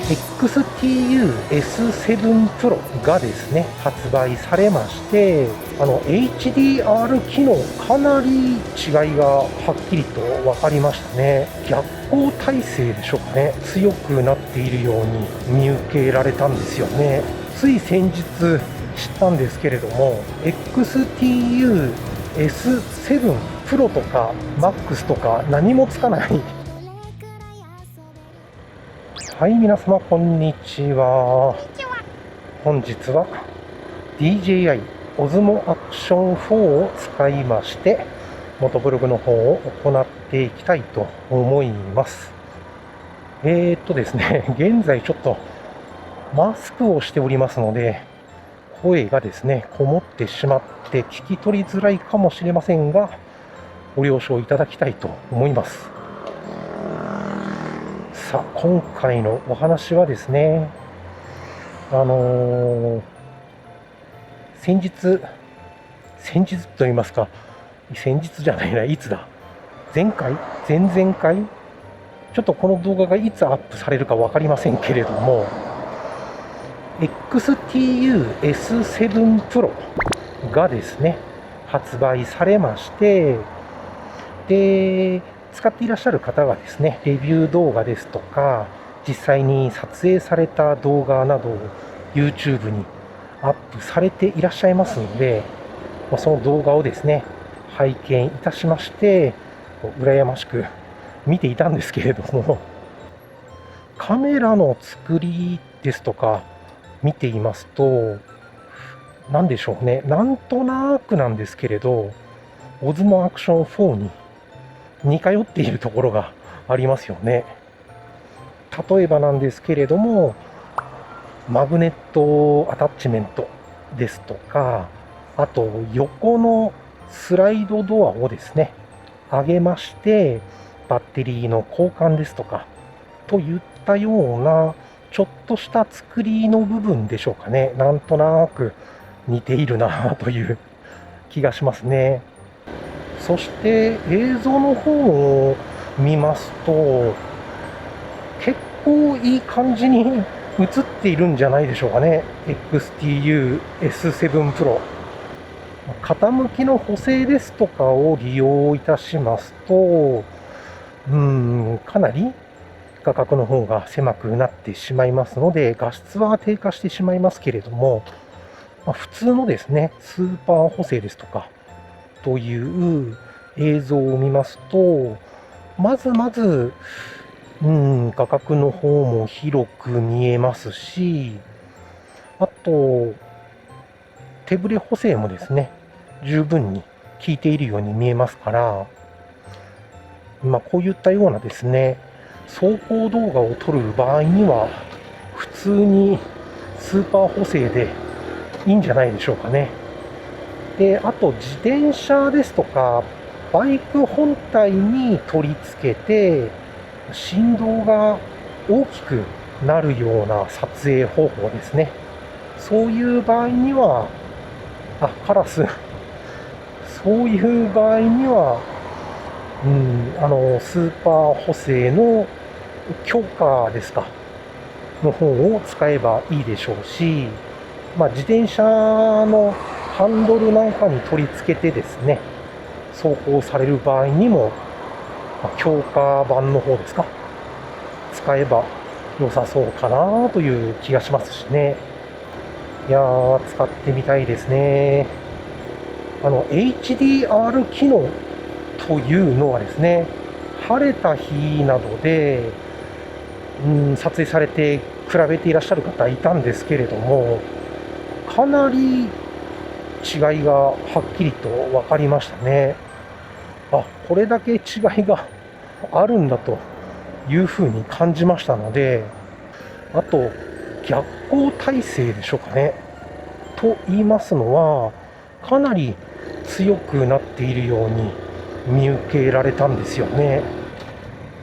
XTU-S7 Pro がですね、発売されまして、HDR 機能、かなり違いがはっきりと分かりましたね。逆光耐性でしょうかね。強くなっているように見受けられたんですよね。つい先日知ったんですけれども、XTU-S7 Pro とか MAX とか何もつかないはい、皆様こんにちは。本日は DJI Osmo Action 4を使いまして、モトブログの方を行っていきたいと思います。ですね、現在ちょっとマスクをしておりますので、声がですね、こもってしまって聞き取りづらいかもしれませんが、ご了承いただきたいと思います。さあ、今回のお話はですね、先日と言いますか、先日じゃないな、いつだ、前々回、ちょっとこの動画がいつアップされるか分かりませんけれども、XTU-S7 Pro がですね、発売されまして、で、使っていらっしゃる方がですね、レビュー動画ですとか、実際に撮影された動画などを YouTube にアップされていらっしゃいますので、その動画をですね、拝見いたしまして、羨ましく見ていたんですけれども、カメラの作りですとか見ていますと、何でしょうね、なんとなくなんですけれど、Osmo Action 4に似通っているところがありますよね。例えばなんですけれども、マグネットアタッチメントですとか、あと横のスライドドアをですね、上げまして、バッテリーの交換ですとか、といったような、ちょっとした作りの部分でしょうかね。なんとなく似ているなという気がしますね。そして映像の方を見ますと、結構いい感じに映っているんじゃないでしょうかね。XTU-S7 Pro。傾きの補正ですとかを利用いたしますと、かなり画角の方が狭くなってしまいますので、画質は低下してしまいますけれども、普通のですね、スーパー補正ですとかという映像を見ますと、まず、画角の方も広く見えますし、あと、手ブレ補正もですね、十分に効いているように見えますから、こういったようなですね、走行動画を撮る場合には、普通にスーパー補正でいいんじゃないでしょうかね。で、あと自転車ですとか、バイク本体に取り付けて、振動が大きくなるような撮影方法ですね。そういう場合には、カラス。そういう場合には、スーパー補正の強化ですか、の方を使えばいいでしょうし、自転車のハンドルなんかに取り付けてですね、走行される場合にも、強化版の方ですか、使えば良さそうかなという気がしますしね。いやー、使ってみたいですね。HDR 機能というのはですね、晴れた日などで、撮影されて比べていらっしゃる方いたんですけれども、かなり違いがはっきりと分かりましたね。これだけ違いがあるんだというふうに感じましたので、あと、逆光耐性でしょうかね。と言いますのは、かなり強くなっているように見受けられたんですよね。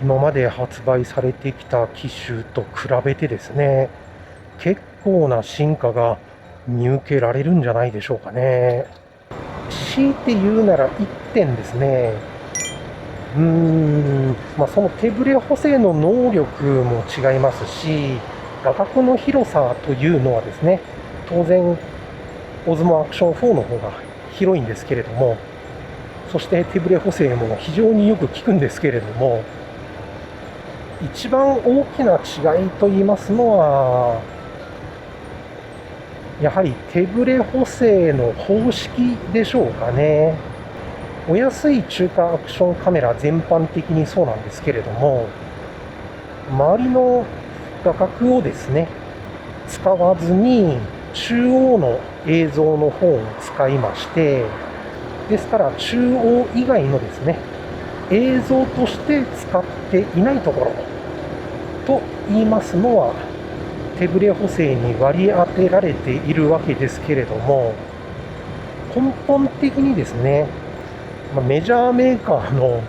今まで発売されてきた機種と比べてですね、結構な進化が見受けられるんじゃないでしょうかね。強いて言うなら1点ですね。その手ブレ補正の能力も違いますし、画角の広さというのはですね、当然、オズモアクション4の方が広いんですけれども、そして手ブレ補正も非常によく効くんですけれども、一番大きな違いといいますのは、やはり手ブレ補正の方式でしょうかね。お安い中華アクションカメラ全般的にそうなんですけれども、周りの画角をですね、使わずに中央の映像の方を使いまして、ですから中央以外のですね、映像として使っていないところと言いますのは、手ブレ補正に割り当てられているわけですけれども、根本的にですね、メジャーメーカーの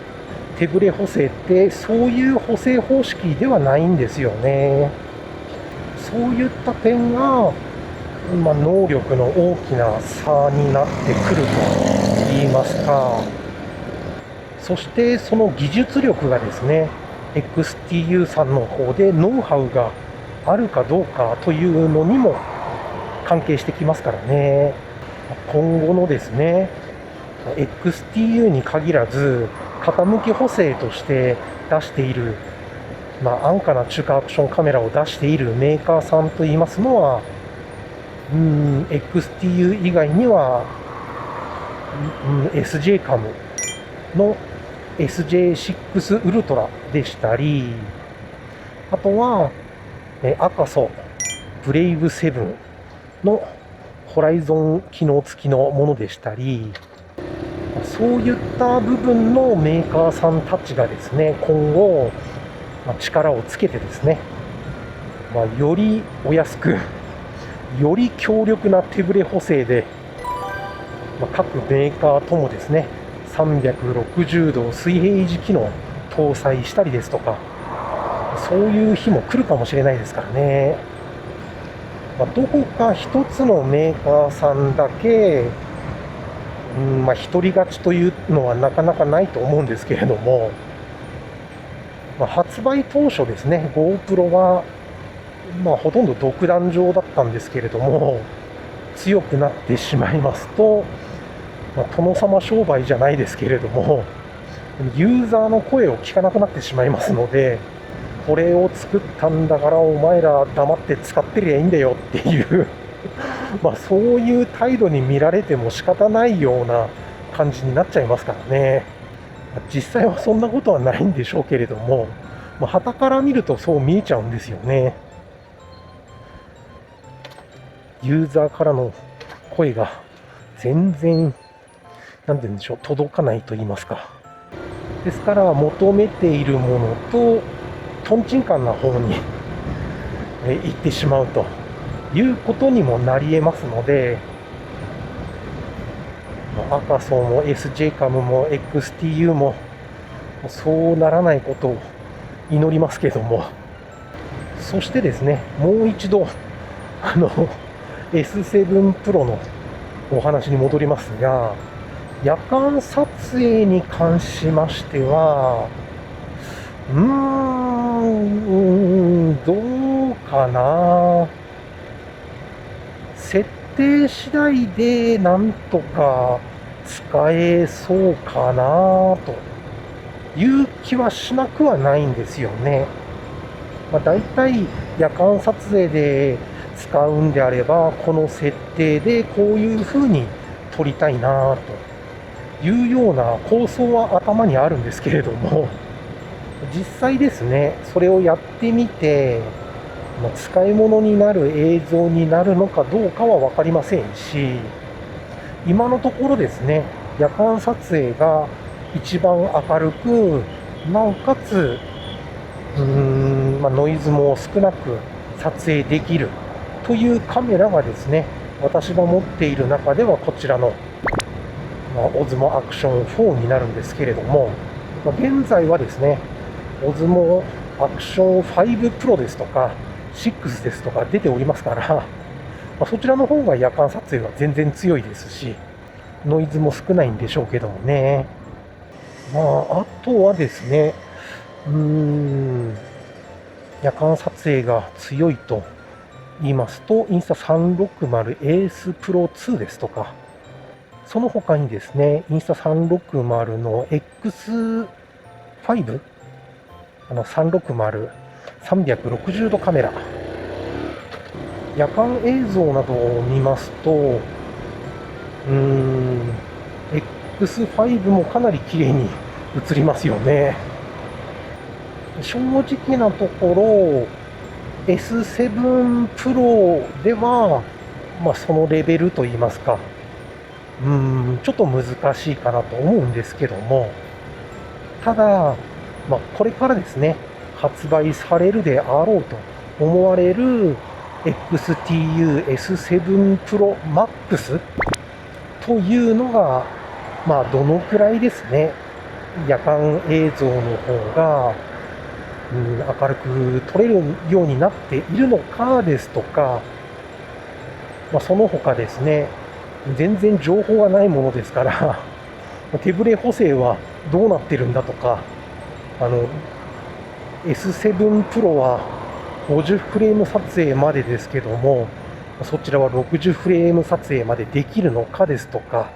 手ブレ補正ってそういう補正方式ではないんですよね。そういった点が、能力の大きな差になってくると言いますか、そしてその技術力がですね、XTU さんの方でノウハウがあるかどうかというのにも関係してきますからね。今後のですね、XTU に限らず、傾き補正として出している、安価な中華アクションカメラを出しているメーカーさんといいますのは、XTU 以外には、SJ カムの SJ6 ウルトラでしたり、あとは、アカソブレイブ7のホライゾン機能付きのものでしたり、そういった部分のメーカーさんたちがですね、今後、力をつけてですね、よりお安く、より強力な手ブレ補正で、各メーカーともですね、360度水平維持機能搭載したりですとか、そういう日も来るかもしれないですからね。どこか一つのメーカーさんだけ、一人勝ちというのはなかなかないと思うんですけれども、発売当初ですね、GoPro は、ほとんど独壇場だったんですけれども、強くなってしまいますと、殿様商売じゃないですけれども、ユーザーの声を聞かなくなってしまいますので、これを作ったんだからお前ら黙って使ってりゃいいんだよっていうそういう態度に見られても仕方ないような感じになっちゃいますからね。実際はそんなことはないんでしょうけれども、傍から見るとそう見えちゃうんですよね。ユーザーからの声が全然、なんて言うんでしょう、届かないと言いますか。ですから求めているものとトンチンカンな方に行ってしまうということにもなり得ますので、アカソも SJ カムも XTU もそうならないことを祈りますけども、そしてですね、もう一度S7 Pro のお話に戻りますが、夜間撮影に関しましては、どうかな。設定次第でなんとか使えそうかなという気はしなくはないんですよね。だいたい夜間撮影で使うんであれば、この設定でこういう風に撮りたいなというような構想は頭にあるんですけれども、実際ですね、それをやってみて、使い物になる映像になるのかどうかは分かりませんし、今のところですね、夜間撮影が一番明るく、なおかつ、ノイズも少なく撮影できるというカメラがですね、私が持っている中ではこちらの、オズモアクション4になるんですけれども、現在はですね、オズモアクション5 Pro ですとか、6ですとか出ておりますから、そちらの方が夜間撮影は全然強いですし、ノイズも少ないんでしょうけどもね。あとはですね、夜間撮影が強いと言いますと、インスタ360エースプロ2ですとか、その他にですね、インスタ360の X5、360、360度カメラ、夜間映像などを見ますと、X5 もかなり綺麗に映りますよね。正直なところ、S7 Pro では、そのレベルといいますか、ちょっと難しいかなと思うんですけども、ただ、これからですね、発売されるであろうと思われる XTU S7 Pro Max というのが、どのくらいですね、夜間映像の方が、明るく撮れるようになっているのかですとか、その他ですね、全然情報がないものですから、手ブレ補正はどうなってるんだとか、S7 Pro は50フレーム撮影までですけども、そちらは60フレーム撮影までできるのかですとか、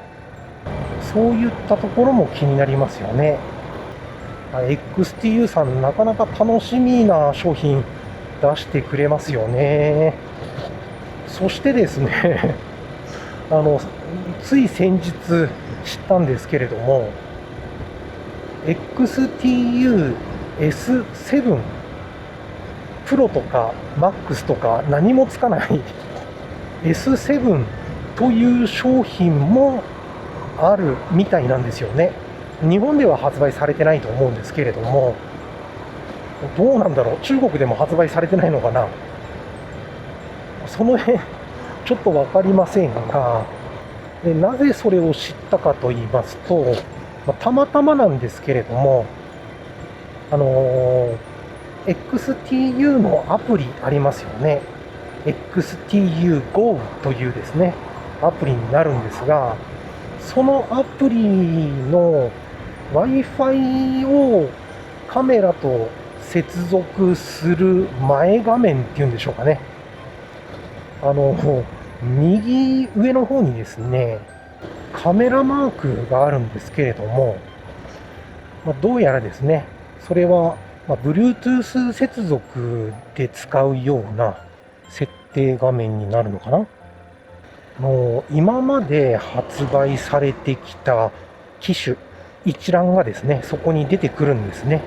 そういったところも気になりますよね。XTU さん、なかなか楽しみな商品出してくれますよね。そしてですね、つい先日知ったんですけれども、XTU S7 Pro とか Max とか何もつかない S7 という商品もあるみたいなんですよね。日本では発売されてないと思うんですけれども、どうなんだろう、中国でも発売されてないのかな、その辺、ちょっと分かりませんが、なぜそれを知ったかと言いますと、たまたまなんですけれども、XTU のアプリありますよね。XTU Go というですね、アプリになるんですが、そのアプリの Wi-Fi をカメラと接続する前画面っていうんでしょうかね。右上の方にですね、カメラマークがあるんですけれども、どうやらですね、それは、Bluetooth 接続で使うような設定画面になるのかな。今まで発売されてきた機種一覧がですね、そこに出てくるんですね。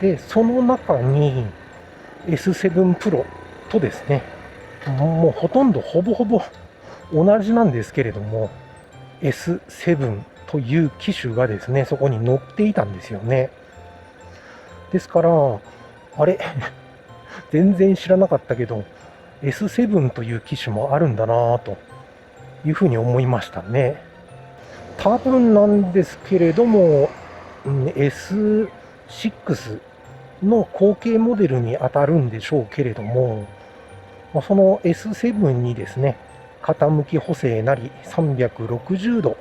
で、その中に S7 Pro とですね、もうほとんどほぼほぼ同じなんですけれども、S7 という機種がですね、そこに載っていたんですよね。ですから、あれ全然知らなかったけど、S7 という機種もあるんだなというふうに思いましたね。多分なんですけれども、S6 の後継モデルに当たるんでしょうけれども、その S7 にですね、傾き補正なり360度、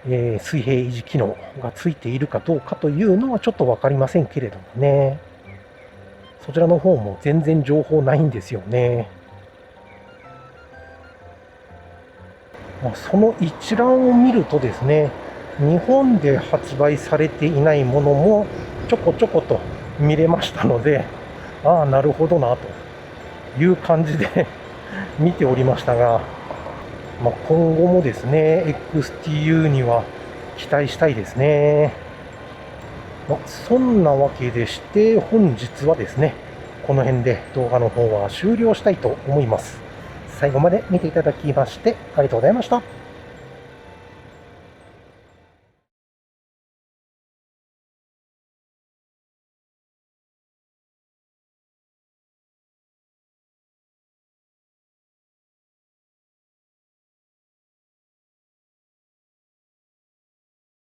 水平維持機能がついているかどうかというのはちょっと分かりませんけれどもね。そちらの方も全然情報ないんですよね。その一覧を見るとですね、日本で発売されていないものもちょこちょこと見れましたので、ああ、なるほどなという感じで見ておりましたが、今後もですね、XTU には期待したいですね。そんなわけでして、本日はですね、この辺で動画の方は終了したいと思います。最後まで見ていただきましてありがとうございました。